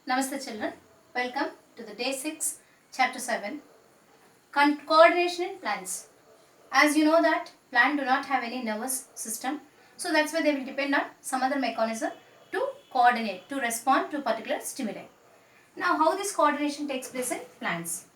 Namaste children, welcome to the day 6 chapter 7 coordination in plants. As you know that plants do not have any nervous system, so that's why they will depend on some other mechanism to coordinate, to respond to particular stimuli. Now how this coordination takes place in plants?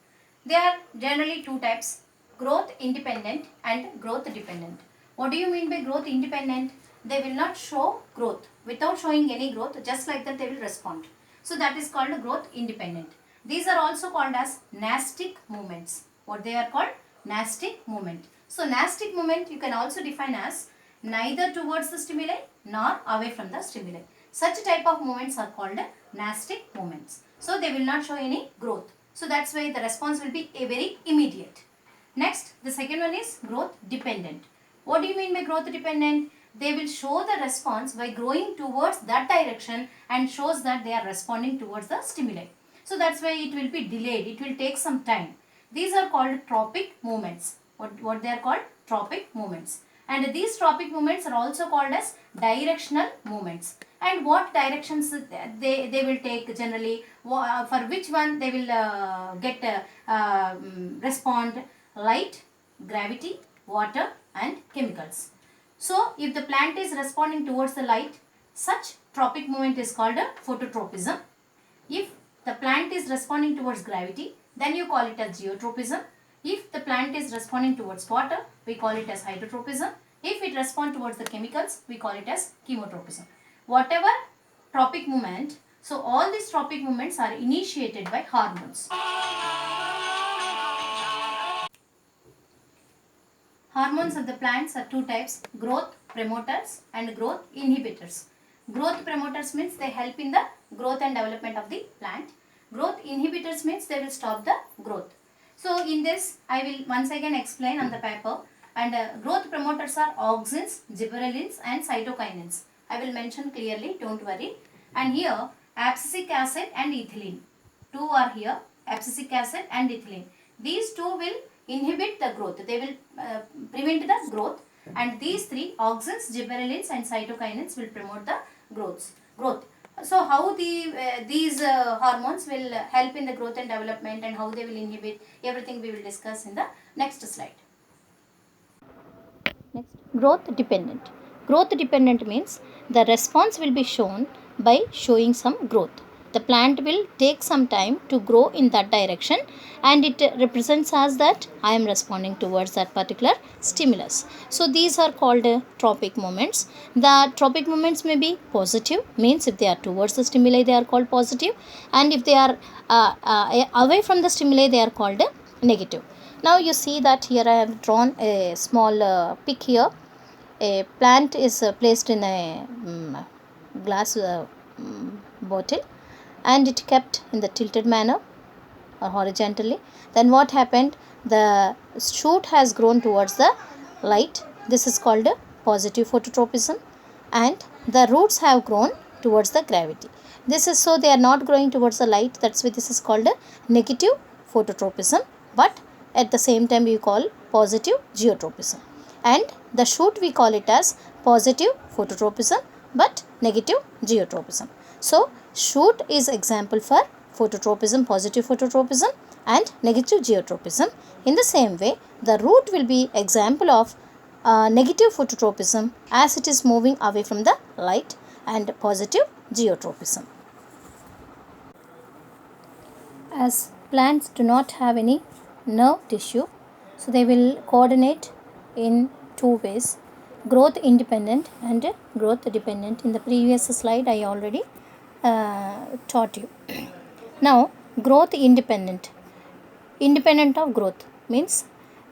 There are generally two types, growth independent and growth dependent. What do you mean by growth independent? They will not show growth. Without showing any growth, just like that they will respond. So that is called growth independent. These are also called as nastic movements. What they are called? Nastic movement. So nastic movement you can also define as neither towards the stimuli nor away from the stimuli. Such type of movements are called nastic movements. So they will not show any growth. So that's why the response will be very immediate. Next, the second one is growth dependent. What do you mean by growth dependent? They will show the response by growing towards that direction and shows that they are responding towards the stimuli. So that's why it will be delayed. It will take some time. These are called tropic movements. What they are called? Tropic movements. And these tropic movements are also called as directional movements. And what directions they will take generally, for which one they will respond? Light, gravity, water and chemicals. So if the plant is responding towards the light, such tropic movement is called a phototropism. If the plant is responding towards gravity, then you call it as geotropism. If the plant is responding towards water, we call it as hydrotropism. If it responds towards the chemicals, we call it as chemotropism. Whatever tropic movement, so all these tropic movements are initiated by hormones. Hormones of the plants are two types, growth promoters and growth inhibitors. Growth promoters means they help in the growth and development of the plant. Growth inhibitors means they will stop the growth. So in this I will once again explain on the paper, and growth promoters are auxins, gibberellins and cytokinins. I will mention clearly, don't worry. And here abscisic acid and ethylene. Two are here, abscisic acid and ethylene. These two will inhibit the growth. They will prevent the growth, and these three, auxins, gibberellins and cytokinins, will promote the growth. So how these hormones will help in the growth and development, and how they will inhibit, everything we will discuss in the next slide. Next, growth dependent. Growth dependent means the response will be shown by showing some growth. The plant will take some time to grow in that direction, and it represents as that I am responding towards that particular stimulus. So these are called tropic movements. The tropic movements may be positive, means if they are towards the stimuli they are called positive, and if they are away from the stimuli they are called negative. Now you see that here I have drawn a small pic here. A plant is placed in a glass bottle, and it kept in the tilted manner or horizontally. Then what happened? The shoot has grown towards the light. This is called positive phototropism, and the roots have grown towards the gravity. This is, so they are not growing towards the light. That's why this is called negative phototropism, but at the same time we call positive geotropism. And the shoot we call it as positive phototropism but negative geotropism. So shoot is example for phototropism, positive phototropism and negative geotropism. In the same way, the root will be example of negative phototropism as it is moving away from the light, and positive geotropism. As plants do not have any nerve tissue, so they will coordinate in two ways, growth independent and growth dependent. In the previous slide I already taught you. Now growth independent of growth means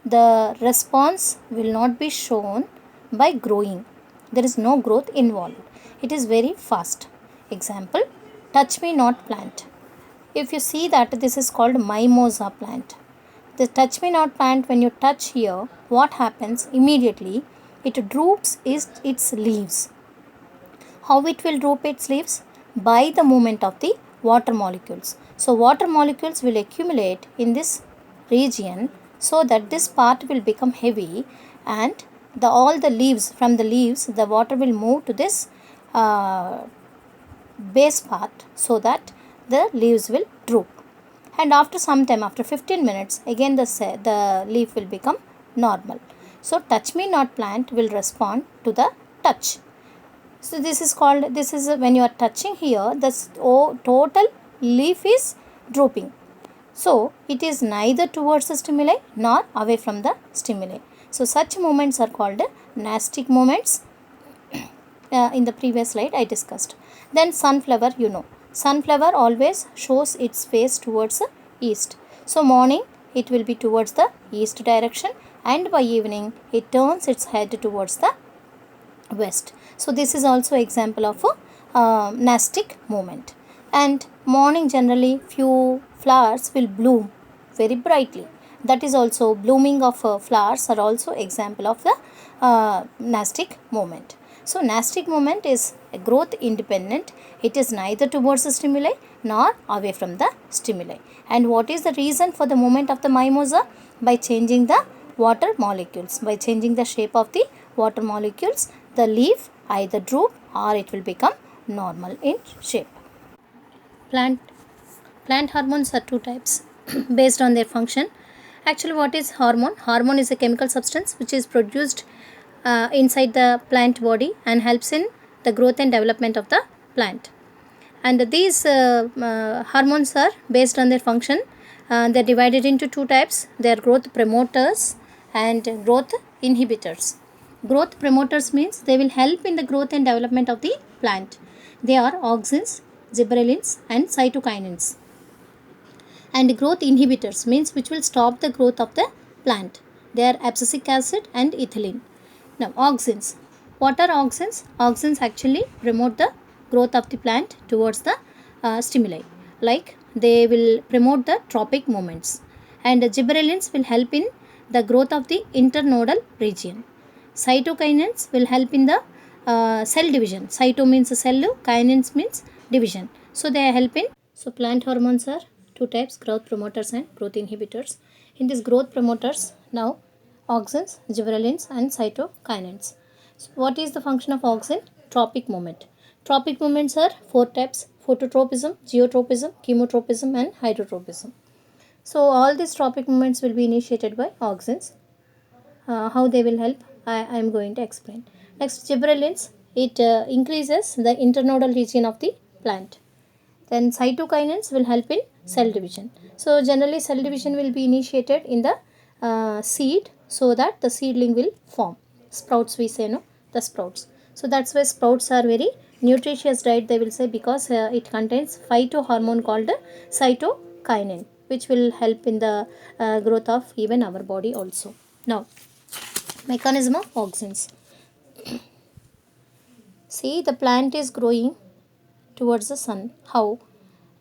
the response will not be shown by growing. There is no growth involved. It is very fast. Example, touch me not plant. If you see that this is called mimosa plant. The touch me not plant, when you touch here, what happens immediately? It droops its leaves. How it will droop its leaves? By the movement of the water molecules. So water molecules will accumulate in this region, so that this part will become heavy, and all the leaves, from the leaves the water will move to this base part, so that the leaves will droop. And after some time, after 15 minutes, again the leaf will become normal. So touch me not plant will respond to the touch. So this is called, this is when you are touching here, the total leaf is drooping. So it is neither towards the stimuli nor away from the stimuli. So such movements are called nastic movements. In the previous slide I discussed. Then sunflower, sunflower always shows its face towards the east. So morning it will be towards the east direction, and by evening it turns its head towards the west. So this is also example of a nastic movement. And morning generally few flowers will bloom very brightly. That is also blooming of flowers are also example of the nastic movement. So nastic movement is a growth independent. It is neither towards the stimuli nor away from the stimuli. And what is the reason for the movement of the mimosa? By changing the water molecules. By changing the shape of the water molecules, the leaf either droop or it will become normal in shape. Plant hormones are two types based on their function. Actually, what is hormone? Hormone is a chemical substance which is produced inside the plant body and helps in the growth and development of the plant. And these hormones are based on their function. They are divided into two types. They are growth promoters and growth inhibitors. Growth promoters means they will help in the growth and development of the plant. They are auxins, gibberellins and cytokinins. And growth inhibitors means which will stop the growth of the plant. They are abscisic acid and ethylene. Now auxins. What are auxins? Auxins actually promote the growth of the plant towards the stimuli. Like they will promote the tropic movements. And gibberellins will help in the growth of the internodal region. Cytokinins will help in the cell division. Cyto means cell, kinins means division. So they help in. So plant hormones are two types, growth promoters and growth inhibitors. In these growth promoters, now auxins, gibberellins and cytokinins. So what is the function of auxin? Tropic movement. Tropic movements are four types: phototropism, geotropism, chemotropism and hydrotropism. So all these tropic movements will be initiated by auxins. How they will help, I am going to explain. Next, gibberellins, it increases the internodal region of the plant. Then cytokinins will help in cell division. So generally cell division will be initiated in the seed, so that the seedling will form. Sprouts we say, no, the sprouts. So that's why sprouts are very nutritious diet, they will say, because it contains phytohormone called cytokinin, which will help in the growth of even our body also. Now, mechanism of auxins. See, the plant is growing towards the sun. How?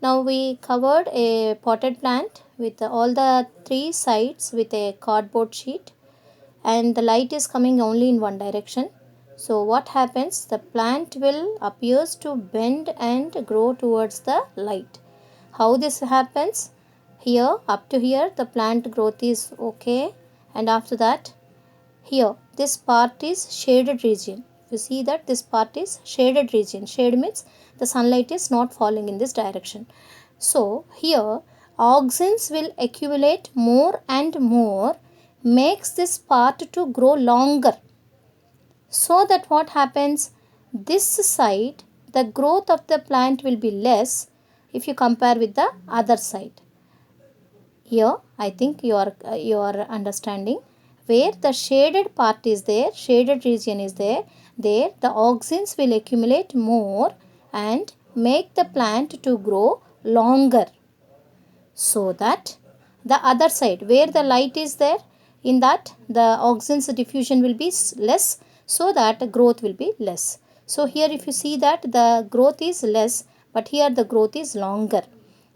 Now we covered a potted plant with all the three sides with a cardboard sheet, and the light is coming only in one direction. So what happens? The plant will appears to bend and grow towards the light. How this happens? Here, up to here, the plant growth is okay, and after that, here this part is shaded region. You see that this part is shaded region. Shade means the sunlight is not falling in this direction. So here auxins will accumulate more and more, makes this part to grow longer. So that what happens, this side the growth of the plant will be less if you compare with the other side. Here I think you are understanding. Where the shaded part is there, shaded region is there, there the auxins will accumulate more and make the plant to grow longer. So that the other side where the light is there, in that the auxins diffusion will be less, so that growth will be less. So here if you see that the growth is less, but here the growth is longer.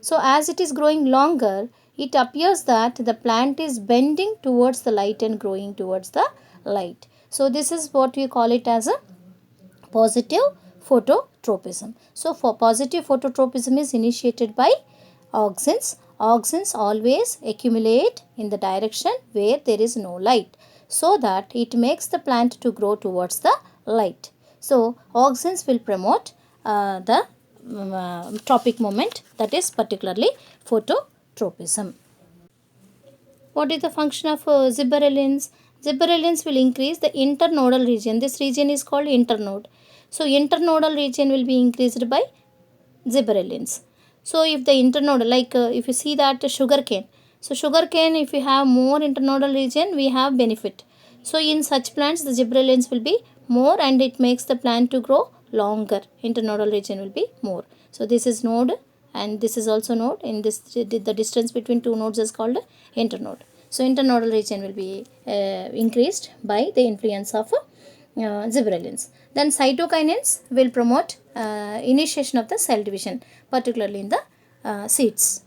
So as it is growing longer, it appears that the plant is bending towards the light and growing towards the light. So this is what we call it as a positive phototropism. So for positive phototropism is initiated by auxins. Auxins always accumulate in the direction where there is no light, so that it makes the plant to grow towards the light. So auxins will promote the tropic movement, that is particularly phototropism. What is the function of gibberellins? Gibberellins will increase the internodal region. This region is called internode. So internodal region will be increased by gibberellins. So if the internodal, like if you see that sugarcane, so sugarcane, if you have more internodal region, we have benefit. So in such plants, the gibberellins will be more, and it makes the plant to grow longer. Internodal region will be more. So this is node, and this is also node. In this, the distance between two nodes is called internode. So internodal region will be increased by the influence of gibberellins. Then cytokinins will promote initiation of the cell division, particularly in the seeds.